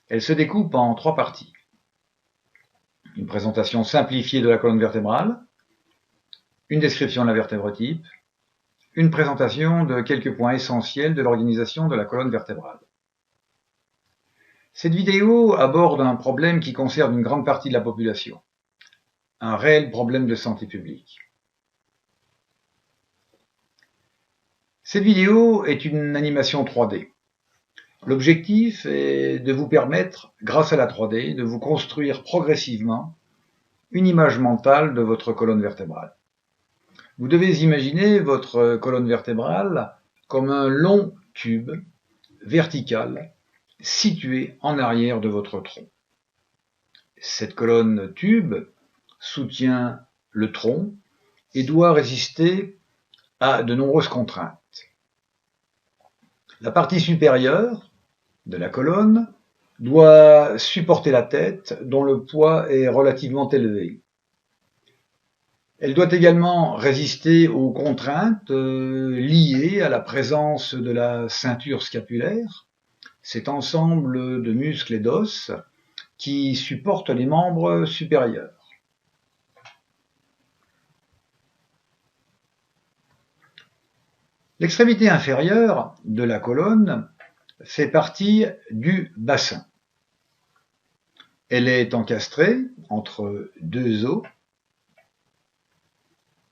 Elle se découpe en 3 parties. Une présentation simplifiée de la colonne vertébrale, une description de la vertèbre type, une présentation de quelques points essentiels de l'organisation de la colonne vertébrale. Cette vidéo aborde un problème qui concerne une grande partie de la population, un réel problème de santé publique. Cette vidéo est une animation 3D. L'objectif est de vous permettre, grâce à la 3D, de vous construire progressivement une image mentale de votre colonne vertébrale. Vous devez imaginer votre colonne vertébrale comme un long tube vertical situé en arrière de votre tronc. Cette colonne tube soutient le tronc et doit résister à de nombreuses contraintes. La partie supérieure de la colonne doit supporter la tête dont le poids est relativement élevé. Elle doit également résister aux contraintes liées à la présence de la ceinture scapulaire, cet ensemble de muscles et d'os qui supporte les membres supérieurs. L'extrémité inférieure de la colonne fait partie du bassin. Elle est encastrée entre 2 os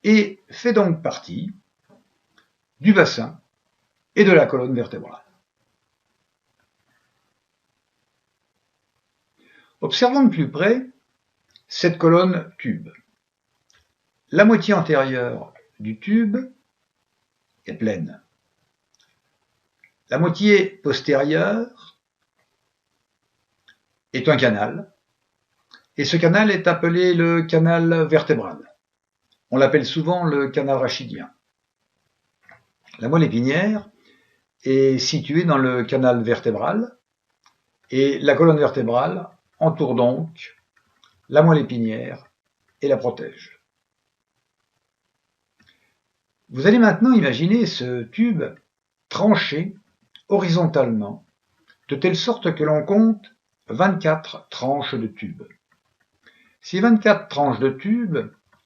et fait donc partie du bassin et de la colonne vertébrale. Observons de plus près cette colonne tube. La moitié antérieure du tube est pleine. La moitié postérieure est un canal, et ce canal est appelé le canal vertébral. On l'appelle souvent le canal rachidien. La moelle épinière est située dans le canal vertébral, et la colonne vertébrale entoure donc la moelle épinière et la protège. Vous allez maintenant imaginer ce tube tranché horizontalement, de telle sorte que l'on compte 24 tranches de tube. Ces 24 tranches de tube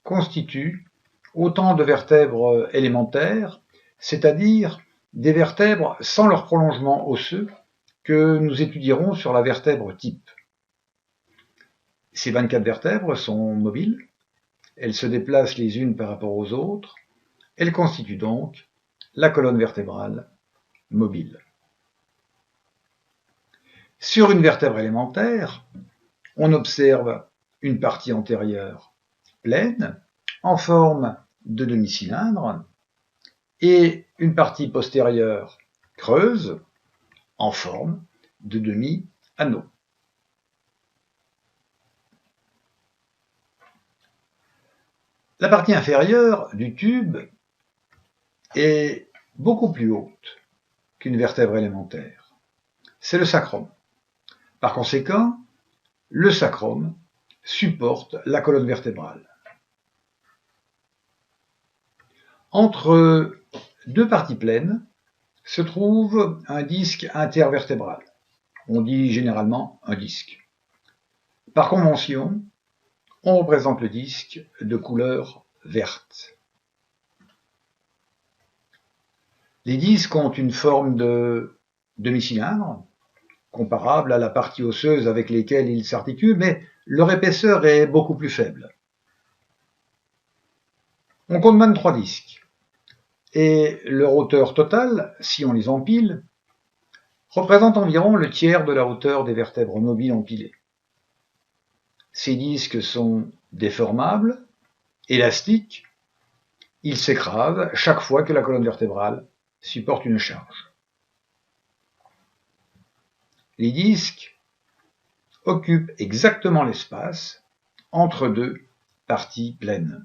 constituent autant de vertèbres élémentaires, c'est-à-dire des vertèbres sans leur prolongement osseux que nous étudierons sur la vertèbre type. Ces 24 vertèbres sont mobiles, elles se déplacent les unes par rapport aux autres, elles constituent donc la colonne vertébrale mobile. Sur une vertèbre élémentaire, on observe une partie antérieure pleine, en forme de demi-cylindre, et une partie postérieure creuse, en forme de demi-anneau. La partie inférieure du tube est beaucoup plus haute qu'une vertèbre élémentaire. C'est le sacrum. Par conséquent, le sacrum supporte la colonne vertébrale. Entre 2 parties pleines se trouve un disque intervertébral. On dit généralement un disque. Par convention, on représente le disque de couleur verte. Les disques ont une forme de demi-cylindre, comparable à la partie osseuse avec lesquelles ils s'articulent, mais leur épaisseur est beaucoup plus faible. On compte 23 disques, et leur hauteur totale, si on les empile, représente environ le tiers de la hauteur des vertèbres mobiles empilées. Ces disques sont déformables, élastiques, ils s'écrasent chaque fois que la colonne vertébrale supporte une charge. Les disques occupent exactement l'espace entre 2 parties pleines.